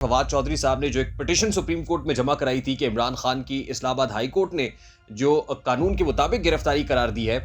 फवाद चौधरी साहब ने जो एक पिटीशन सुप्रीम कोर्ट में जमा कराई थी कि इमरान खान की इस्लामाबाद हाई कोर्ट ने जो कानून के मुताबिक गिरफ्तारी करार दी है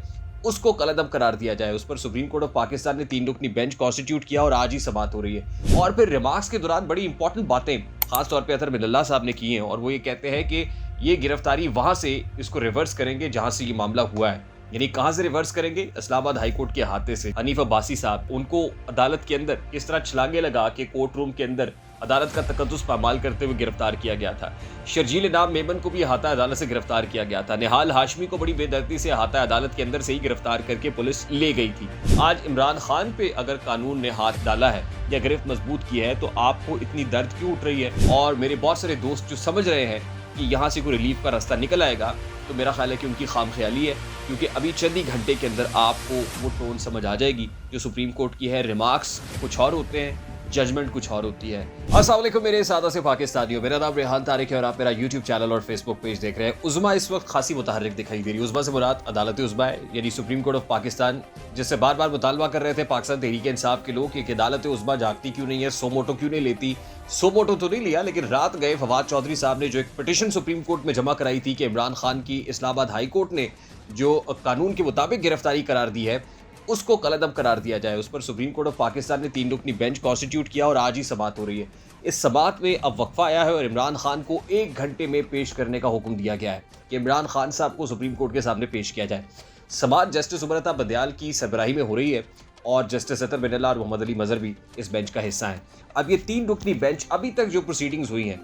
उसको कलअदब करार दिया जाए, उस पर सुप्रीम कोर्ट ऑफ पाकिस्तान ने 3 रुकनी बेंच कॉन्स्टिट्यूट किया और आज ही समाअत हो रही है। और फिर रिमार्क्स के दौरान बड़ी इंपॉर्टेंट बातें खासतौर पर अतर मिनल्ला साहब ने की हैं और वो ये कहते हैं कि ये गिरफ्तारी वहां से इसको रिवर्स करेंगे जहां से ये मामला हुआ है। यानी कहां से रिवर्स करेंगे? इस्लामाबाद हाईकोर्ट के अहाते से। हनीफ अब्बासी साहब, उनको अदालत के अंदर किस तरह छलांगे लगा के कोर्ट रूम के अंदर अदालत का तकद्दुस पामाल करते हुए गिरफ्तार किया गया था। शर्जील नाम मेमन को भी अहाता अदालत से गिरफ्तार किया गया था। निहाल हाशमी को बड़ी बेदर्दी से अहाता अदालत के अंदर से ही गिरफ्तार करके पुलिस ले गई थी। आज इमरान खान पे अगर कानून ने हाथ डाला है या गिरफ्त मजबूत की है तो आपको इतनी दर्द क्यों उठ रही है? और मेरे बहुत सारे दोस्त जो समझ रहे हैं कि यहाँ से कोई रिलीफ का रास्ता निकल आएगा, तो मेरा ख्याल है कि उनकी खामख्याली है, क्योंकि अभी चंद ही घंटे के अंदर आपको वो टोन समझ आ जाएगी जो सुप्रीम कोर्ट की है। रिमार्क्स कुछ और होते हैं, जजमेंट कुछ और होती है। अस्सलाम वालेकुम मेरे सादा से पाकिस्तानियों, मेरा नाम रेहान तारिक है और आप मेरा यूट्यूब चैनल और फेसबुक पेज देख रहे हैं। उज़्मा इस वक्त खासी मुतहर्रिक दिखाई दे रही है। उज़्मा से मुराद अदालत उज़्मा है, यानी सुप्रीम कोर्ट ऑफ पाकिस्तान, जिससे बार बार मुतालबा कर रहे थे पाकिस्तान तहरीक इंसाफ के लोग कि अदालत उज़्मा जागती क्यों नहीं है, सोमोटो क्यों नहीं लेती। सोमोटो तो नहीं लिया, लेकिन रात गए फवाद चौधरी साहब ने जो एक पिटीशन सुप्रीम कोर्ट में जमा कराई थी कि इमरान खान की इस्लामाबाद हाई कोर्ट ने जो कानून के मुताबिक गिरफ्तारी करार दी है उसको कलअदब करार दिया जाए, उस पर सुप्रीम कोर्ट ऑफ पाकिस्तान ने 3 रुकनी बेंच कॉन्स्टिट्यूट किया और आज ही समाअत हो रही है। इस समाअत में अब वक्फा आया है और इमरान खान को 1 घंटे में पेश करने का हुक्म दिया गया है कि इमरान खान साहब को सुप्रीम कोर्ट के सामने पेश किया जाए। समाअत जस्टिस उमर बदयाल की सरबराही में हो रही है और जस्टिस अतर मिनल्ला और मोहम्मद अली मजहर भी इस बेंच का हिस्सा है। अब ये 3 रुकनी बेंच, अभी तक जो प्रोसीडिंग्स हुई हैं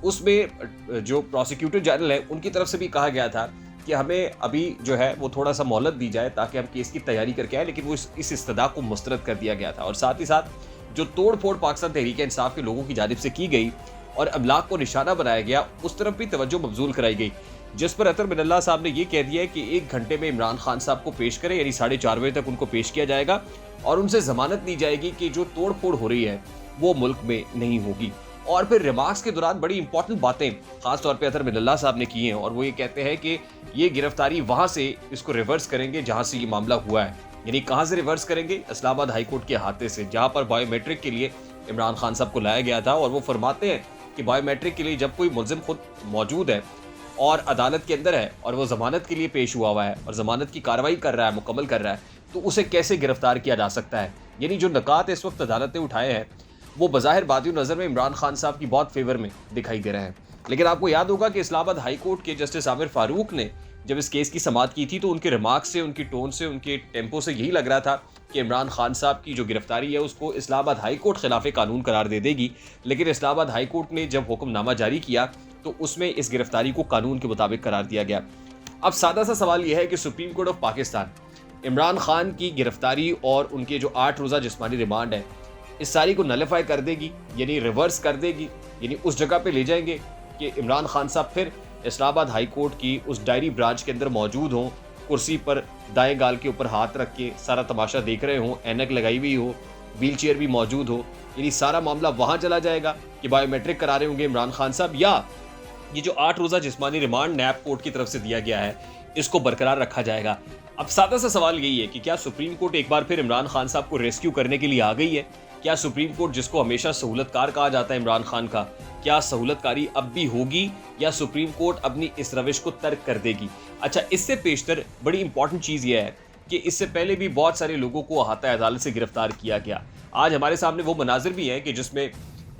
उसमें जो प्रोसिक्यूटर जनरल है उनकी तरफ से भी कहा गया था कि हमें अभी जो है वो थोड़ा सा मोहलत दी जाए ताकि हम केस की तैयारी करके आए, लेकिन वो इस इस्तदा को मुस्तरद कर दिया गया था। और साथ ही साथ जो तोड़ फोड़ पाकिस्तान तहरीक इंसाफ के लोगों की जानिब से की गई और अमलाक को निशाना बनाया गया, उस तरफ भी तवज्जो मबजूल कराई गई, जिस पर अतर मिनल्ला साहब ने ये कह दिया है कि 1 घंटे में इमरान खान साहब को पेश करें, यानी 4:30 बजे तक उनको पेश किया जाएगा और उनसे जमानत दी जाएगी कि जो तोड़ फोड़ हो रही है वो मुल्क में नहीं होगी। और फिर रिमार्क्स के दौरान बड़ी इंपॉर्टेंट बातें खासतौर पे अतर मिनल्ला साहब ने की हैं और वो ये कहते हैं कि ये गिरफ्तारी वहां से इसको रिवर्स करेंगे जहां से ये मामला हुआ है। यानी कहां से रिवर्स करेंगे? इस्लामाबाद हाईकोर्ट के अहाते से, जहां पर बायोमेट्रिक के लिए इमरान खान साहब को लाया गया था। और वो फरमाते हैं कि बायोमेट्रिक के लिए जब कोई मुलजिम खुद मौजूद है और अदालत के अंदर है और वो जमानत के लिए पेश हुआ है और जमानत की कार्रवाई कर रहा है, मुकम्मल कर रहा है, तो उसे कैसे गिरफ्तार किया जा सकता है। यानी जो नकात इस वक्त अदालत ने उठाए हैं वो बज़ाहिर बादी नज़र में इमरान खान साहब की बहुत फेवर में दिखाई दे रहे हैं। लेकिन आपको याद होगा कि इस्लामाबाद हाई कोर्ट के जस्टिस आमिर फारूक ने जब इस केस की समाअत की थी तो उनके रिमार्क्स से, उनकी टोन से, उनके टेम्पो से यही लग रहा था कि इमरान खान साहब की जो गिरफ्तारी है उसको इस्लामाबाद हाई कोर्ट खिलाफ कानून करार दे देगी। लेकिन इस्लामाबाद हाई कोर्ट ने जब हुक्मनामा जारी किया तो उसमें इस गिरफ्तारी को कानून के मुताबिक करार दिया गया। अब सादा सा सवाल यह है कि supreme court of Pakistan Imran Khan की गिरफ्तारी और उनके जो 8 रोज़ा जिस्मानी रिमांड है इस सारी को नलिफाई कर देगी, यानी रिवर्स कर देगी, यानी उस जगह पे ले जाएंगे कि इमरान खान साहब फिर इस्लामाबाद हाई कोर्ट की उस डायरी ब्रांच के अंदर मौजूद हों, कुर्सी पर दाएं गाल के ऊपर हाथ रख के सारा तमाशा देख रहे हों, ऐनक लगाई हुई हो, व्हील चेयर भी मौजूद हो, यानी सारा मामला वहाँ चला जाएगा कि बायोमेट्रिक करा रहे होंगे इमरान खान साहब, या ये जो 8 रोज़ा जिस्मानी रिमांड नैब कोर्ट की तरफ से दिया गया है इसको बरकरार रखा जाएगा। अब सादा सा सवाल यही है कि क्या सुप्रीम कोर्ट एक बार फिर इमरान खान साहब को रेस्क्यू करने के लिए आ गई है? क्या सुप्रीम कोर्ट, जिसको हमेशा सहूलतकार कहा जाता है इमरान खान का, क्या सहूलतकारी अब भी होगी या सुप्रीम कोर्ट अपनी इस रविश को तर्क कर देगी? अच्छा, इससे पेशतर बड़ी इंपॉर्टेंट चीज़ यह है कि इससे पहले भी बहुत सारे लोगों को अहाता अदालत से गिरफ्तार किया गया। आज हमारे सामने वो मनाजिर भी हैं कि जिसमें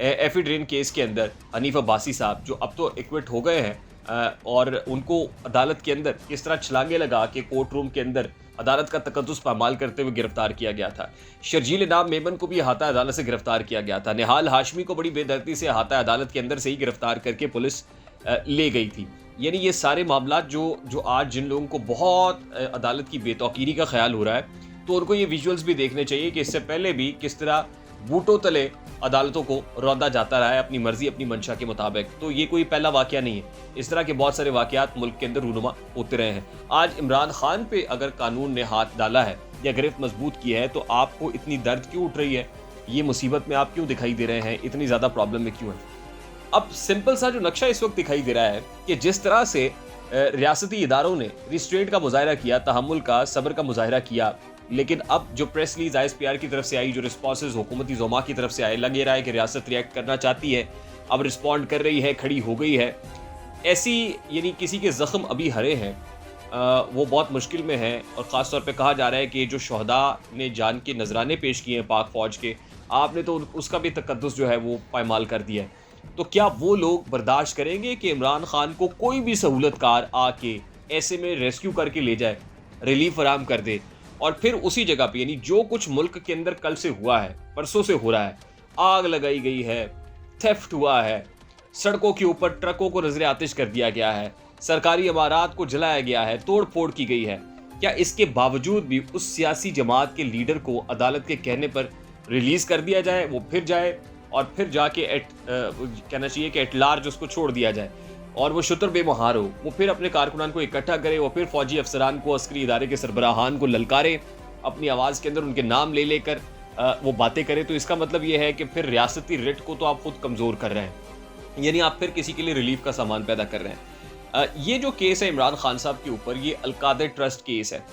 एफिड्रेन केस के अंदर हनीफ अब्बासी साहब, जो अब तो एक्विट हो गए हैं, और उनको अदालत के अंदर किस तरह छलांगे लगा के कोर्ट रूम के अंदर अदालत का तकद्दुस पामाल करते हुए गिरफ्तार किया गया था। शर्जील नाम मेमन को भी अहाता अदालत से गिरफ्तार किया गया था। निहाल हाशमी को बड़ी बेदर्दी से अहाता अदालत के अंदर से ही गिरफ्तार करके पुलिस ले गई थी। यानी ये सारे मामला जो आज जिन लोगों को बहुत अदालत की बेतौकीरी का ख्याल हो रहा है, तो उनको ये विजुअल्स भी देखने चाहिए कि इससे पहले भी किस तरह बूटों तले अदालतों को रौंदा जाता रहा है अपनी मर्जी, अपनी मंशा के मुताबिक। तो ये कोई पहला वाकया नहीं है, इस तरह के बहुत सारे वाकयात मुल्क के अंदर रूनुमा होते रहे हैं। आज इमरान खान पे अगर कानून ने हाथ डाला है या गिरफ्त मजबूत की है तो आपको इतनी दर्द क्यों उठ रही है? ये मुसीबत में आप क्यों दिखाई दे रहे हैं? इतनी ज़्यादा प्रॉब्लम में क्यों है? अब सिंपल सा जो नक्शा इस वक्त दिखाई दे रहा है कि जिस तरह से रियासती इदारों ने रिस्ट्रेंट का मुजाहरा किया, तहम्मुल का, सब्र का मुजाहरा किया, लेकिन अब जो प्रेस रिलीज ISPR की तरफ से आई, जो रिस्पॉन्सेज हुकूमती ज़ोमा की तरफ से आए, लग ये रहा है कि रियासत रिएक्ट करना चाहती है अब रिस्पॉन्ड कर रही है, खड़ी हो गई है। ऐसी यानी किसी के ज़ख्म अभी हरे हैं, वो बहुत मुश्किल में है। और ख़ास तौर पे कहा जा रहा है कि जो शहदा ने जान के नजराने पेश किए हैं पाक फ़ौज के, आपने तो उसका भी तकद्दुस जो है वो पायमाल कर दिया है। तो क्या वो लोग बर्दाश्त करेंगे कि इमरान खान को कोई भी सहूलतकार आके ऐसे में रेस्क्यू करके ले जाए, रिलीफ फराहम कर दे, और फिर उसी जगह पे यानी जो कुछ मुल्क के अंदर कल से हुआ है, परसों से हो रहा है, आग लगाई गई है, थेफ्ट हुआ है, सड़कों के ऊपर ट्रकों को नजर आतिश कर दिया गया है, सरकारी इमारात को जलाया गया है, तोड़ फोड़ की गई है, क्या इसके बावजूद भी उस सियासी जमात के लीडर को अदालत के कहने पर रिलीज कर दिया जाए, वो फिर जाए और फिर जाके कहना चाहिए कि एट लार्ज उसको छोड़ दिया जाए और वो शुतर बेमहार हो, वो फिर अपने कारकुनान को इकट्ठा करे, वो फिर फौजी अफसरान को, अस्करी इदारे के सरबराहान को ललकारे, अपनी आवाज़ के अंदर उनके नाम ले लेकर वो बातें करे? तो इसका मतलब ये है कि फिर रियासती रिट को तो आप खुद कमज़ोर कर रहे हैं, यानी आप फिर किसी के लिए रिलीफ का सामान पैदा कर रहे हैं। ये जो केस है इमरान खान साहब के ऊपर, ये अलकादे ट्रस्ट केस है।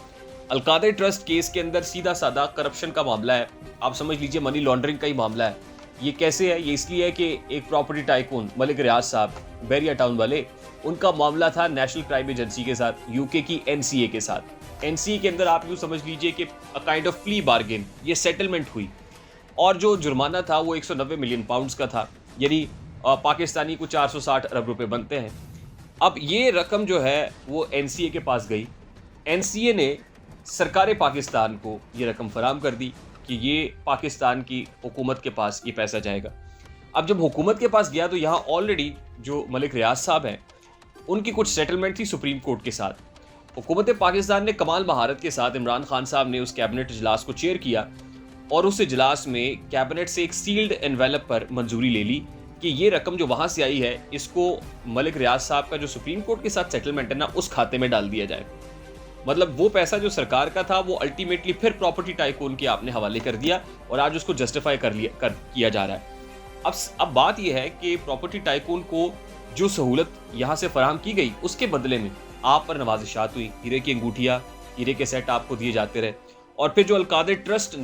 अलकादे ट्रस्ट केस के अंदर सीधा साधा करप्शन का मामला है, आप समझ लीजिए मनी लॉन्ड्रिंग का ही मामला है। ये कैसे है? ये इसलिए है कि एक प्रॉपर्टी टाइकून मलिक रियाज साहब, बैरिया टाउन वाले, उनका मामला था नेशनल क्राइम एजेंसी के साथ, यूके की एनसीए के साथ। एनसीए के अंदर आप यूँ समझ लीजिए कि a kind of plea bargain, ये सेटलमेंट हुई और जो जुर्माना था वो 190 मिलियन पाउंड्स का था, यानी पाकिस्तानी को 460 अरब रुपए बनते हैं। अब ये रकम जो है वो एनसीए के पास गई, एनसीए ने सरकार पाकिस्तान को ये रकम फराहम कर दी कि ये पाकिस्तान की हुकूमत के पास ये पैसा जाएगा। अब जब हुकूमत के पास गया तो यहाँ ऑलरेडी जो मलिक रियाज साहब हैं उनकी कुछ सेटलमेंट थी सुप्रीम कोर्ट के साथ। हुकूमत पाकिस्तान ने कमाल महारत के साथ इमरान खान साहब ने उस कैबिनेट इजलास को चेयर किया और उस इजलास में कैबिनेट से एक सील्ड एनवेलप पर मंजूरी ले ली कि ये रकम जो वहाँ से आई है इसको मलिक रियाज साहब का जो सुप्रीम कोर्ट के साथ सेटलमेंट है ना, उस खाते में डाल दिया जाए। मतलब वो पैसा जो सरकार का था वो अल्टीमेटली फिर प्रॉपर्टी टाइकून के आपने हवाले कर दिया और आज उसको जस्टिफाई किया जा रहा है। अब बात यह है कि प्रॉपर्टी टाइकून को जो सहूलत यहाँ से फराहम की गई उसके बदले में आप पर नवाजिशात हुई, हीरे की अंगूठियाँ, हीरे के सेट आपको दिए जाते रहे और फिर जो अलकादे ट्रस्ट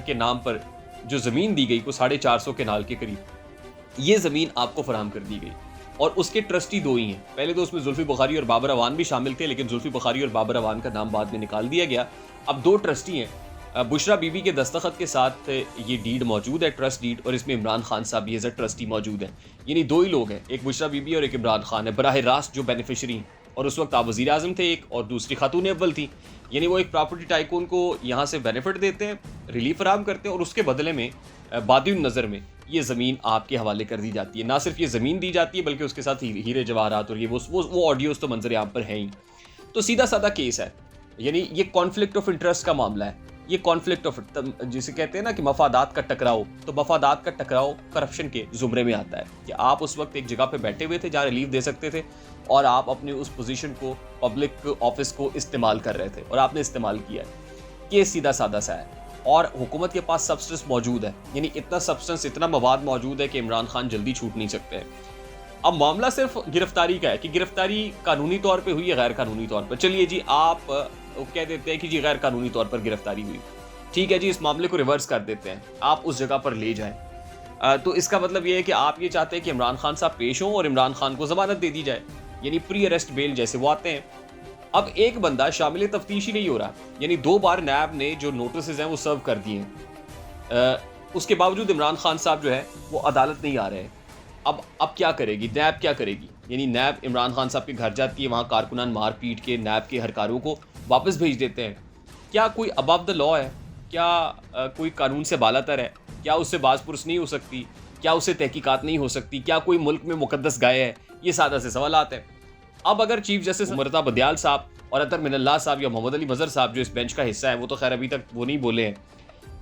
के नाम पर जो ज़मीन दी गई को 450 केनाल के करीब, ये ज़मीन आपको फराहम कर दी गई और उसके ट्रस्टी दो ही हैं। पहले तो उसमें जुल्फी बुखारी और बाबर अवान भी शामिल थे, लेकिन जुल्फी बुखारी और बाबर अवान का नाम बाद में निकाल दिया गया। अब दो ट्रस्टी हैं, बुशरा बीबी के दस्तखत के साथ ये डीड मौजूद है, ट्रस्ट डीड, और इसमें इमरान खान साहब भी एज अ ट्रस्टी मौजूद है। यानी दो ही लोग हैं, एक बुशरा बीबी और एक इमरान खान है बराह रास्त जो बेनिफिशरी हैं। और उस वक्त आप वज़ीर आज़म थे एक और दूसरी खातून अव्वल थी। यानी वो एक प्रॉपर्टी टाइकून को यहाँ से बेनिफिट देते हैं, रिलीफ फराहम करते हैं और उसके बदले में बादिन नज़र में ये ज़मीन आपके हवाले कर दी जाती है। ना सिर्फ ये ज़मीन दी जाती है बल्कि उसके साथ हीरे जवाहरात और ये वो ऑडियोज़ तो मंजर आम पर हैं ही। तो सीधा साधा केस है, यानी ये कॉन्फ्लिक्ट ऑफ इंटरेस्ट का मामला है। ये कॉन्फ्लिक्ट ऑफ, जिसे कहते हैं ना कि मफादात का टकराव, तो मफादात का टकराव करप्शन के जुमरे में आता है कि आप उस वक्त एक जगह पे बैठे हुए थे जहाँ रिलीफ दे सकते थे और आप अपने उस पोजीशन को, पब्लिक ऑफिस को इस्तेमाल कर रहे थे और आपने इस्तेमाल किया है। केस सीधा साधा सा है और हुकूमत के पास सब्सटेंस मौजूद है, यानी इतना सब्सटेंस, इतना मवाद मौजूद है कि इमरान खान जल्दी छूट नहीं सकते हैं। अब मामला सिर्फ गिरफ्तारी का है कि गिरफ्तारी कानूनी तौर पे हुई है, गैर कानूनी तौर पर। चलिए जी, आप कह देते हैं कि जी गैर कानूनी तौर पर गिरफ्तारी हुई, ठीक है जी, इस मामले को रिवर्स कर देते हैं, आप उस जगह पर ले जाएं। तो इसका मतलब ये है कि आप ये चाहते हैं कि इमरान खान साहब पेश हों और इमरान खान को जमानत दे दी जाए, यानी प्री अरेस्ट बेल जैसे वो आते हैं। अब एक बंदा शामिल तफ्तीश ही नहीं हो रहा, यानी 2 बार नैब ने जो नोटिस हैं वो सर्व कर दिए हैं, उसके बावजूद इमरान खान साहब जो है वो अदालत नहीं आ रहे हैं। अब क्या करेगी नैब, क्या करेगी? यानी नैब इमरान खान साहब के घर जाती है, वहाँ कारकुनान मार पीट के नैब के हरकारों को वापस भेज देते हैं। क्या कोई अबव द लॉ है? क्या कोई कानून से बालातर है? क्या उससे बाज़पुरस नहीं हो सकती? क्या उससे तहकीकात नहीं हो सकती? क्या कोई मुल्क में मुकद्दस गाय है? ये सादा से सवाल आते हैं। अब अगर चीफ जस्टिस उमरता बदियाल साहब और अतर मिनल्ला साहब या मोहम्मद अली मजहर साहब जो इस बेंच का हिस्सा है, वो तो खैर अभी तक वो नहीं बोले हैं,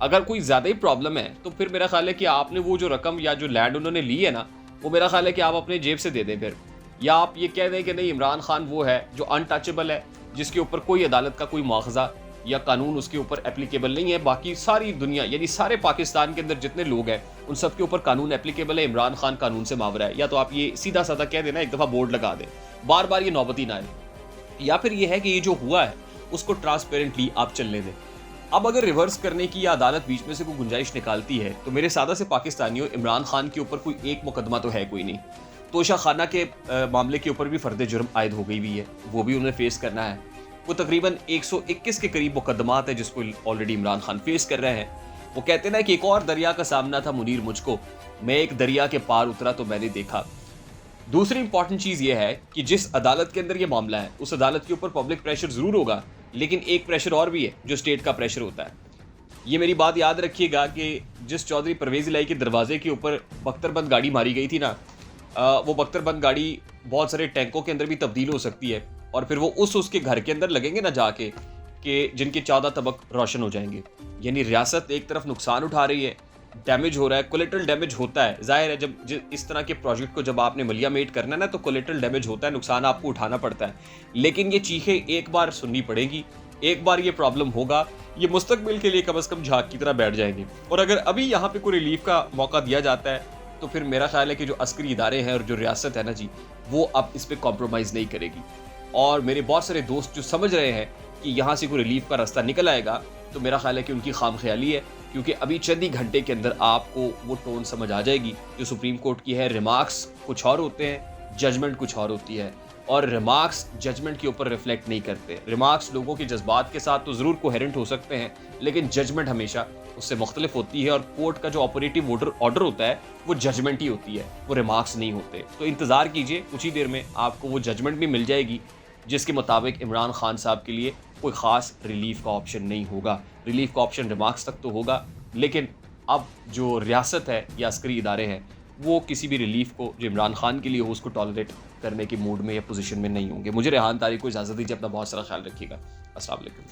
अगर कोई ज़्यादा ही प्रॉब्लम है तो फिर मेरा ख्याल है कि आपने वो जो रकम या जो लैंड उन्होंने ली है ना, वो मेरा ख्याल है कि आप अपने जेब से दे दें फिर, या आप ये कह दें कि नहीं, इमरान खान वो है जो अनटचेबल है, जिसके ऊपर कोई अदालत का कोई मुआवजा या कानून उसके ऊपर एप्लीकेबल नहीं है। बाकी सारी दुनिया, यानी सारे पाकिस्तान के अंदर जितने लोग हैं उन सब के ऊपर कानून एप्लीकेबल है, इमरान खान कानून से मावरा है। या तो आप ये सीधा साधा कह देना, एक दफ़ा बोर्ड लगा दें, बार बार ये नौबती ना आए, या फिर ये है कि ये जो हुआ है उसको ट्रांसपेरेंटली आप चलने दें। अब अगर रिवर्स करने की या अदालत बीच में से कोई गुंजाइश निकालती है तो मेरे सादा से पाकिस्तानियों, इमरान खान के ऊपर कोई एक मुकदमा तो है कोई नहीं। तोशा खाना के मामले के ऊपर भी फर्द जुर्म आयद हो गई हुई है, वो भी उन्हें फेस करना है। वो तकरीबन 121 के करीब मुकदमात है जिसको ऑलरेडी इमरान खान फेस कर रहे हैं। वो कहते ना कि एक और दरिया का सामना था मुनीर मुझको, मैं एक दरिया के पार उतरा तो मैंने देखा। दूसरी इंपॉर्टेंट चीज़ ये है कि जिस अदालत के अंदर ये मामला है उस अदालत के ऊपर पब्लिक प्रेशर ज़रूर होगा, लेकिन एक प्रेशर और भी है जो स्टेट का प्रेशर होता है। ये मेरी बात याद रखिएगा कि जिस चौधरी परवेज़ इलाही के दरवाजे के ऊपर बख्तरबंद गाड़ी मारी गई थी ना, वो बख्तरबंद गाड़ी बहुत सारे टैंकों के अंदर भी तब्दील हो सकती है और फिर वो उसके घर के अंदर लगेंगे ना जाके, कि जिनके 14 तबक रोशन हो जाएंगे। यानी रियासत एक तरफ नुकसान उठा रही है, डैमेज हो रहा है, कोलेटरल डैमेज होता है। जाहिर है जब इस तरह के प्रोजेक्ट को जब आपने मलियामेट करना है ना, तो कोलेटरल डैमेज होता है, नुकसान आपको उठाना पड़ता है। लेकिन ये चीखें एक बार सुननी पड़ेगी, एक बार ये प्रॉब्लम होगा, ये मुस्तकबिल के लिए कम से कम झाग की तरह बैठ जाएंगे। और अगर अभी यहाँ पे कोई रिलीफ का मौका दिया जाता है तो फिर मेरा ख्याल है कि जो अस्करी इदारे हैं और जो रियासत है ना जी, वो अब इस पर कॉम्प्रोमाइज़ नहीं करेगी। और मेरे बहुत सारे दोस्त जो समझ रहे हैं कि यहाँ से कोई रिलीफ का रास्ता निकल आएगा, तो मेरा ख्याल है कि उनकी खाम ख्याली है, क्योंकि अभी चंद ही घंटे के अंदर आपको वो टोन समझ आ जाएगी जो सुप्रीम कोर्ट की है। रिमार्क्स कुछ और होते हैं, जजमेंट कुछ और होती है, और रिमार्क्स जजमेंट के ऊपर रिफ्लेक्ट नहीं करते। रिमार्क्स लोगों के जज्बात के साथ तो ज़रूर कोहेरेंट हो सकते हैं, लेकिन जजमेंट हमेशा उससे मुख्तलिफ होती है। और कोर्ट का जो ऑपरेटिव ऑर्डर होता है वो जजमेंट ही होती है, वो रिमार्क्स नहीं होते। तो इंतज़ार कीजिए, कुछ ही देर में आपको वो जजमेंट भी मिल जाएगी जिसके मुताबिक इमरान खान साहब के लिए कोई ख़ास रिलीफ का ऑप्शन नहीं होगा। रिलीफ का ऑप्शन रिमार्क्स तक तो होगा, लेकिन अब जो रियासत है या अस्करी इदारे हैं वो किसी भी रिलीफ को जो इमरान खान के लिए हो उसको टॉलरेट करने के मूड में या पोजीशन में नहीं होंगे। मुझे रेहान तारिक को इजाज़त दीजिए, अपना बहुत सारा ख्याल रखिएगा। अस्सलाम वालेकुम।